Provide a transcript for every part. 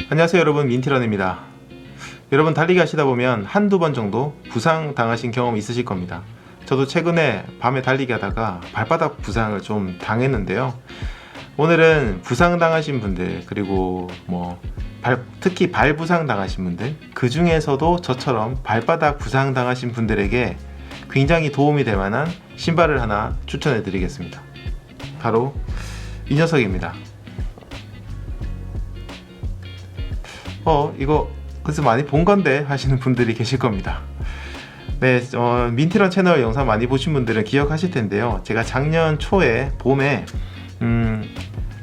안녕하세요 여러분, 민티런입니다. 여러분, 달리기 하시다 보면 한두 번 정도 부상 당하신 경험 있으실 겁니다. 저도 최근에 밤에 달리기 하다가 발바닥 부상을 좀 당했는데요. 오늘은 부상 당하신 분들, 그리고 특히 발 부상 당하신 분들, 그 중에서도 저처럼 발바닥 부상 당하신 분들에게 굉장히 도움이 될 만한 신발을 하나 추천해 드리겠습니다. 바로 이 녀석입니다. 이거 그래서 많이 본 건데 하시는 분들이 계실 겁니다. 네, 민티런 채널 영상 많이 보신 분들은 기억하실 텐데요. 제가 작년 초에 봄에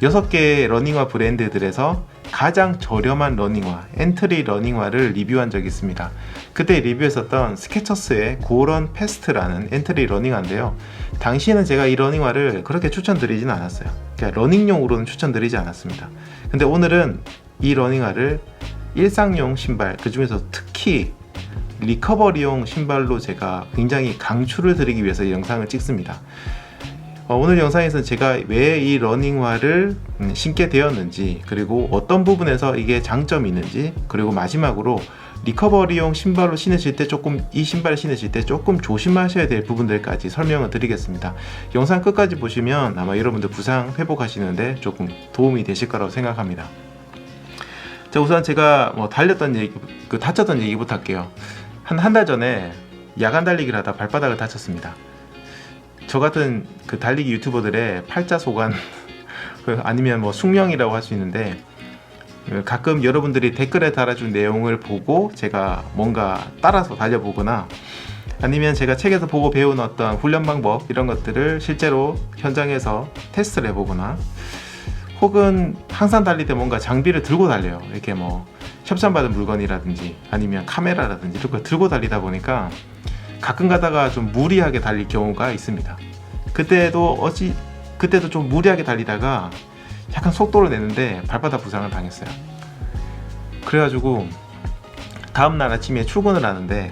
6개 러닝화 브랜드들에서 가장 저렴한 러닝화, 엔트리 러닝화를 리뷰한 적이 있습니다. 그때 리뷰했었던 스케쳐스의 고런 패스트라는 엔트리 러닝화인데요. 당시에는 제가 이 러닝화를 그렇게 추천드리진 않았어요. 그러니까 러닝용으로는 추천드리지 않았습니다. 근데 오늘은 이 러닝화를 일상용 신발, 그 중에서 특히 리커버리용 신발로 제가 굉장히 강추를 드리기 위해서 이 영상을 찍습니다. 오늘 영상에서는 제가 왜 이 러닝화를 신게 되었는지, 그리고 어떤 부분에서 이게 장점이 있는지, 그리고 마지막으로 리커버리용 신발로 신으실 때 이 신발을 신으실 때 조금 조심하셔야 될 부분들까지 설명을 드리겠습니다. 영상 끝까지 보시면 아마 여러분들 부상 회복하시는데 조금 도움이 되실 거라고 생각합니다. 자, 우선 제가 다쳤던 얘기부터 할게요. 한 달 전에 야간 달리기를 하다 발바닥을 다쳤습니다. 저 같은 그 달리기 유튜버들의 팔자소관 아니면 숙명이라고 할 수 있는데, 가끔 여러분들이 댓글에 달아준 내용을 보고 제가 뭔가 따라서 달려보거나, 아니면 제가 책에서 보고 배운 어떤 훈련 방법, 이런 것들을 실제로 현장에서 테스트를 해보거나, 혹은 항상 달릴 때 뭔가 장비를 들고 달려요. 이렇게 협찬받은 물건이라든지 아니면 카메라라든지 이런 걸 들고 달리다 보니까 가끔 가다가 좀 무리하게 달릴 경우가 있습니다. 그때도 좀 무리하게 달리다가 약간 속도를 내는데 발바닥 부상을 당했어요. 그래가지고 다음날 아침에 출근을 하는데,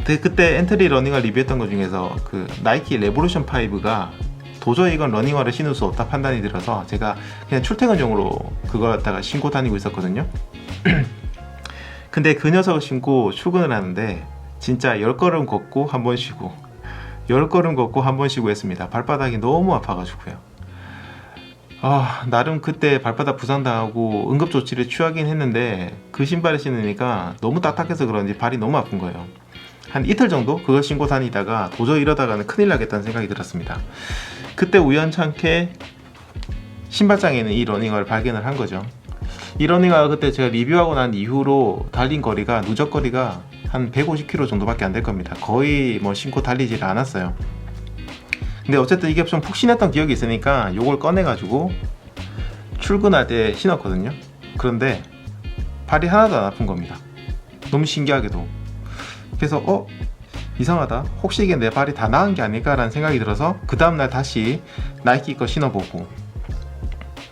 그때 엔트리 러닝화 리뷰했던 것 중에서 그 나이키 레볼루션 5가 도저히 이건 러닝화를 신을 수 없다 판단이 들어서 제가 그냥 출퇴근용으로 그걸 갖다가 신고 다니고 있었거든요. 근데 그 녀석을 신고 출근을 하는데 진짜 10걸음 걷고 한 번 쉬고 10걸음 걷고 한 번 쉬고 했습니다. 발바닥이 너무 아파가지고요. 나름 그때 발바닥 부상당하고 응급조치를 취하긴 했는데, 그 신발을 신으니까 너무 딱딱해서 그런지 발이 너무 아픈 거예요. 한 이틀 정도 그걸 신고 다니다가 도저히 이러다가는 큰일 나겠다는 생각이 들었습니다. 그때 우연찮게 신발장에는 이 러닝화를 발견을 한 거죠. 이 러닝화가 그때 제가 리뷰하고 난 이후로 달린 거리가, 누적 거리가 한 150km 정도밖에 안 될 겁니다. 거의 신고 달리질 않았어요. 근데 어쨌든 이게 좀 푹신했던 기억이 있으니까 요걸 꺼내가지고 출근할 때 신었거든요. 그런데 발이 하나도 안 아픈 겁니다. 너무 신기하게도. 그래서 이상하다, 혹시 이게 내 발이 다 나은 게 아닐까라는 생각이 들어서 그 다음날 다시 나이키 거 신어보고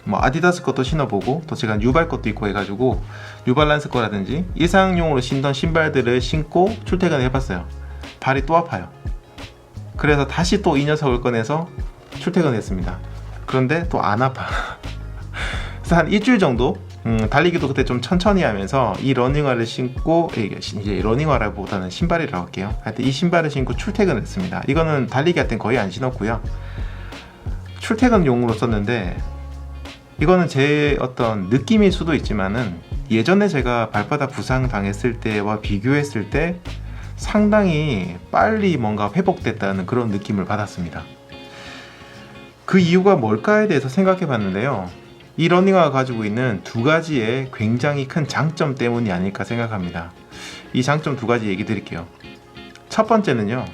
아디다스 것도 신어보고, 또 제가 뉴발 것도 있고 해가지고 뉴발란스 거라든지 일상용으로 신던 신발들을 신고 출퇴근을 해봤어요. 발이 또 아파요. 그래서 다시 또 이 녀석을 꺼내서 출퇴근을 했습니다. 그런데 또 안 아파. 그래서 한 일주일 정도 달리기도 그때 좀 천천히 하면서 이 러닝화를 신고, 이제 러닝화라기보다는 신발이라고 할게요. 하여튼 이 신발을 신고 출퇴근을 했습니다. 이거는 달리기 할 땐 거의 안 신었고요. 출퇴근용으로 썼는데, 이거는 제 어떤 느낌일 수도 있지만은 예전에 제가 발바닥 부상 당했을 때와 비교했을 때 상당히 빨리 뭔가 회복됐다는 그런 느낌을 받았습니다. 그 이유가 뭘까에 대해서 생각해 봤는데요. 이 러닝화가 가지고 있는 두 가지의 굉장히 큰 장점 때문이 아닐까 생각합니다. 이 장점 두 가지 얘기 드릴게요. 첫 번째는요,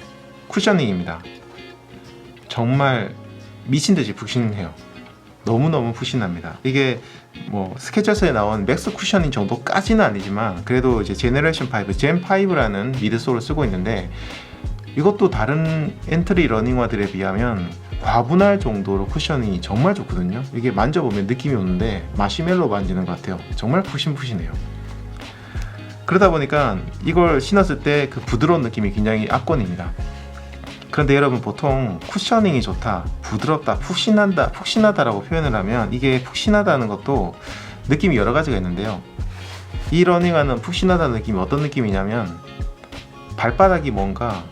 쿠셔닝입니다. 정말 미친듯이 푹신해요. 너무너무 푹신합니다. 이게 스케쳐스에 나온 맥스 쿠셔닝 정도까지는 아니지만, 그래도 이제 제너레이션 5, 젠 5라는 미드솔을 쓰고 있는데, 이것도 다른 엔트리 러닝화들에 비하면 과분할 정도로 쿠셔닝이 정말 좋거든요. 이게 만져보면 느낌이 오는데 마시멜로 만지는 것 같아요. 정말 푹신푹신해요. 그러다 보니까 이걸 신었을 때 그 부드러운 느낌이 굉장히 압권입니다. 그런데 여러분, 보통 쿠셔닝이 좋다, 부드럽다, 푹신하다라고 표현을 하면, 이게 푹신하다는 것도 느낌이 여러 가지가 있는데요. 이 러닝화는 푹신하다는 느낌이 어떤 느낌이냐면 발바닥이 뭔가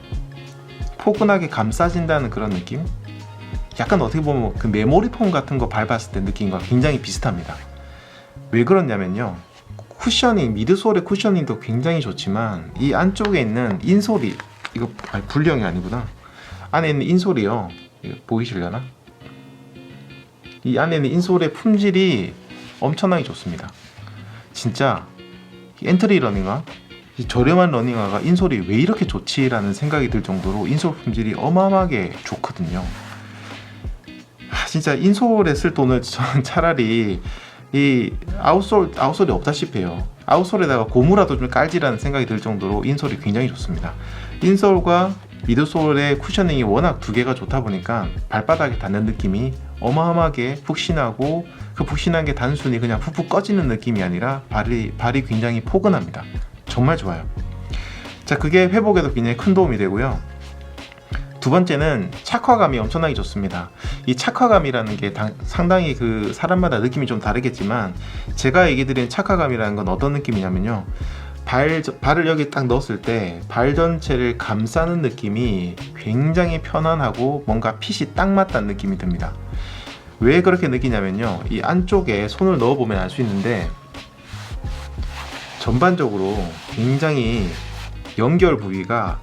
포근하게 감싸진다는 그런 느낌? 약간 어떻게 보면 그 메모리 폼 같은 거 밟았을 때 느낌과 굉장히 비슷합니다. 왜 그러냐면요, 쿠셔닝, 미드솔의 쿠셔닝도 굉장히 좋지만 이 안쪽에 있는 인솔이, 이거 분량이 아니구나, 안에 있는 인솔이요, 이거 보이시려나? 이 안에 있는 인솔의 품질이 엄청나게 좋습니다. 진짜 엔트리 러닝화, 이 저렴한 러닝화가 인솔이 왜 이렇게 좋지라는 생각이 들 정도로 인솔 품질이 어마어마하게 좋거든요. 진짜 인솔에 쓸 돈을 저는 차라리 이 아웃솔이 없다시피 해요. 아웃솔에다가 고무라도 좀 깔지라는 생각이 들 정도로 인솔이 굉장히 좋습니다. 인솔과 미드솔의 쿠셔닝이 워낙 두 개가 좋다 보니까 발바닥에 닿는 느낌이 어마어마하게 푹신하고, 그 푹신한 게 단순히 그냥 푹푹 꺼지는 느낌이 아니라 발이 굉장히 포근합니다. 정말 좋아요. 자, 그게 회복에도 굉장히 큰 도움이 되고요. 두 번째는 착화감이 엄청나게 좋습니다. 이 착화감이라는 게 상당히 그 사람마다 느낌이 좀 다르겠지만, 제가 얘기 드린 착화감이라는 건 어떤 느낌이냐면요, 발을 여기 딱 넣었을 때 발 전체를 감싸는 느낌이 굉장히 편안하고 뭔가 핏이 딱 맞다는 느낌이 듭니다. 왜 그렇게 느끼냐면요, 이 안쪽에 손을 넣어보면 알 수 있는데 전반적으로 굉장히 연결 부위가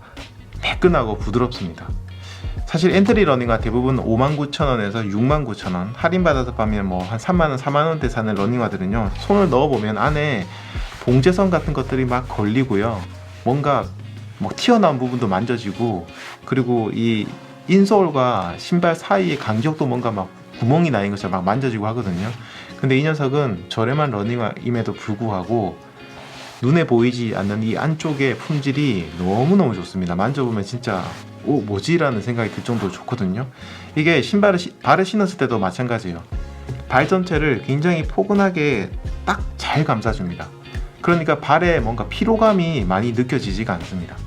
매끈하고 부드럽습니다. 사실 엔트리 러닝화 대부분 59,000원에서 69,000원 할인받아서 파면 뭐 한 3만원, 4만원대 사는 러닝화들은요, 손을 넣어보면 안에 봉제선 같은 것들이 막 걸리고요, 뭔가 뭐 튀어나온 부분도 만져지고, 그리고 이 인솔과 신발 사이의 간격도 뭔가 막 구멍이 나 있는 것처럼 막 만져지고 하거든요. 근데 이 녀석은 저렴한 러닝화임에도 불구하고 눈에 보이지 않는 이 안쪽의 품질이 너무너무 좋습니다. 만져보면 진짜 뭐지? 라는 생각이 들 정도로 좋거든요. 이게 발을 신었을 때도 마찬가지예요. 발 전체를 굉장히 포근하게 딱 잘 감싸줍니다. 그러니까 발에 뭔가 피로감이 많이 느껴지지가 않습니다.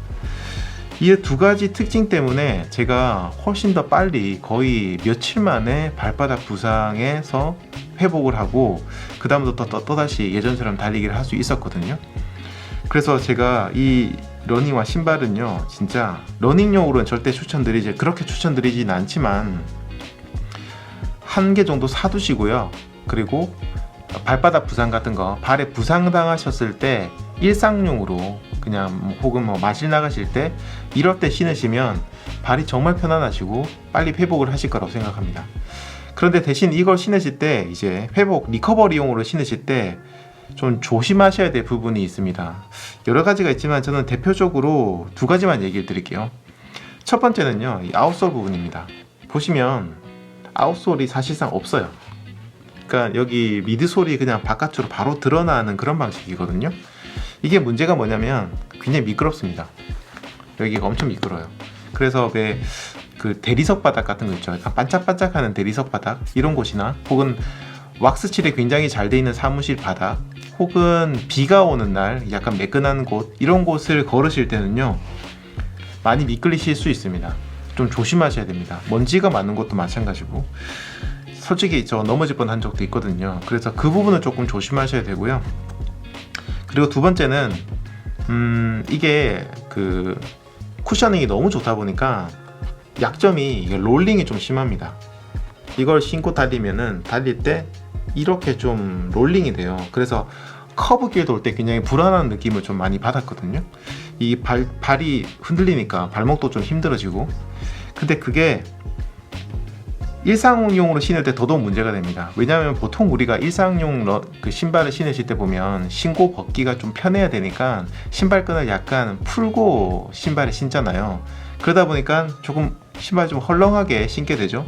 이 두 가지 특징 때문에 제가 훨씬 더 빨리, 거의 며칠 만에 발바닥 부상에서 회복을 하고 그 다음부터 또다시 예전처럼 달리기를 할 수 있었거든요. 그래서 제가 이 러닝화 신발은요, 진짜 러닝용으로는 절대 그렇게 추천드리진 않지만 한 개 정도 사두시고요. 그리고 발바닥 부상 같은 거, 발에 부상 당하셨을 때 일상용으로 그냥 혹은 뭐 마실 나가실 때, 이럴 때 신으시면 발이 정말 편안하시고 빨리 회복을 하실 거라고 생각합니다. 그런데 대신 이걸 신으실 때, 이제 리커버리용으로 신으실 때 좀 조심하셔야 될 부분이 있습니다. 여러 가지가 있지만 저는 대표적으로 두 가지만 얘기해 드릴게요. 첫 번째는요, 이 아웃솔 부분입니다. 보시면 아웃솔이 사실상 없어요. 그러니까 여기 미드솔이 그냥 바깥으로 바로 드러나는 그런 방식이거든요. 이게 문제가 뭐냐면 굉장히 미끄럽습니다. 여기가 엄청 미끄러워요. 그래서 왜 그 대리석 바닥 같은 거 있죠, 약간 반짝반짝하는 대리석 바닥, 이런 곳이나 혹은 왁스 칠이 굉장히 잘 돼 있는 사무실 바닥, 혹은 비가 오는 날 약간 매끈한 곳, 이런 곳을 걸으실 때는요, 많이 미끌리실 수 있습니다. 좀 조심하셔야 됩니다. 먼지가 많은 곳도 마찬가지고, 솔직히 저 넘어질 뻔한 적도 있거든요. 그래서 그 부분은 조금 조심하셔야 되고요. 그리고 두 번째는 이게 그 쿠셔닝이 너무 좋다 보니까 약점이 이게 롤링이 좀 심합니다. 이걸 신고 달릴 때 이렇게 좀 롤링이 돼요. 그래서 커브길 돌 때 굉장히 불안한 느낌을 좀 많이 받았거든요. 이 발이 흔들리니까 발목도 좀 힘들어지고. 근데 그게 일상용으로 신을 때 더더욱 문제가 됩니다. 왜냐하면 보통 우리가 일상용 그 신발을 신으실 때 보면 신고 벗기가 좀 편해야 되니까 신발끈을 약간 풀고 신발을 신잖아요. 그러다 보니까 조금 신발 좀 헐렁하게 신게 되죠.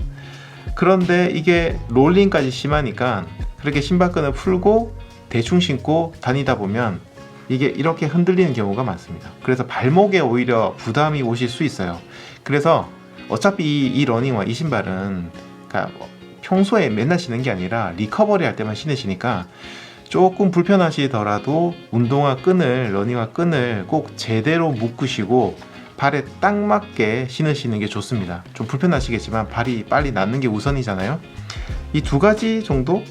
그런데 이게 롤링까지 심하니까 그렇게 신발끈을 풀고 대충 신고 다니다 보면 이게 이렇게 흔들리는 경우가 많습니다. 그래서 발목에 오히려 부담이 오실 수 있어요. 그래서 어차피 이 러닝화, 이 신발은 그러니까 평소에 맨날 신는 게 아니라 리커버리 할 때만 신으시니까 조금 불편하시더라도 운동화 끈을, 러닝화 끈을 꼭 제대로 묶으시고 발에 딱 맞게 신으시는 게 좋습니다. 좀 불편하시겠지만 발이 빨리 낫는 게 우선이잖아요. 이 두 가지 정도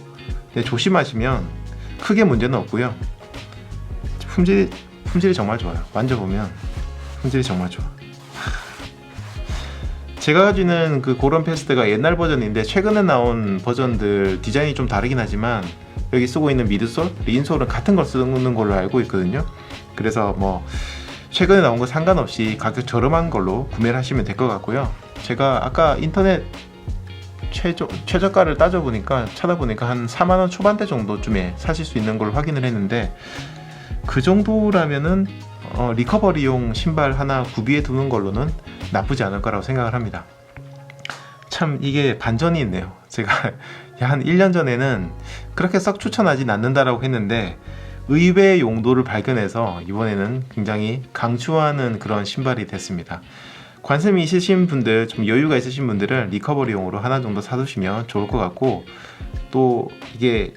조심하시면 크게 문제는 없고요. 품질이 정말 좋아요. 만져보면 품질이 정말 좋아. 제가 가지고 있는 그 고런 패스트가 옛날 버전인데 최근에 나온 버전들 디자인이 좀 다르긴 하지만 여기 쓰고 있는 미드솔, 인솔은 같은 걸 쓰는 걸로 알고 있거든요. 그래서 뭐 최근에 나온 거 상관없이 가격 저렴한 걸로 구매를 하시면 될 것 같고요. 제가 아까 인터넷 최저가를 찾아보니까 한 4만원 초반대 정도쯤에 사실 수 있는 걸 확인을 했는데, 그 정도라면은 리커버리용 신발 하나 구비해 두는 걸로는 나쁘지 않을 거라고 생각을 합니다. 참 이게 반전이 있네요. 제가 한 1년 전에는 그렇게 썩 추천하진 않는다라고 했는데 의외의 용도를 발견해서 이번에는 굉장히 강추하는 그런 신발이 됐습니다. 관심이 있으신 분들, 좀 여유가 있으신 분들은 리커버리용으로 하나 정도 사두시면 좋을 것 같고, 또 이게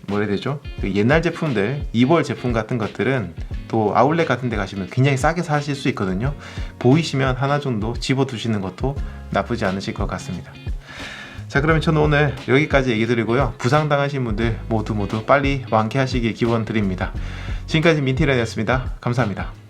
뭐라 해야 되죠? 옛날 제품들, 이벌 제품 같은 것들은 또 아울렛 같은 데 가시면 굉장히 싸게 사실 수 있거든요. 보이시면 하나 정도 집어 두시는 것도 나쁘지 않으실 것 같습니다. 자, 그러면 저는 오늘 여기까지 얘기 드리고요. 부상당하신 분들 모두 빨리 완쾌하시길 기원 드립니다. 지금까지 민티런이었습니다. 감사합니다.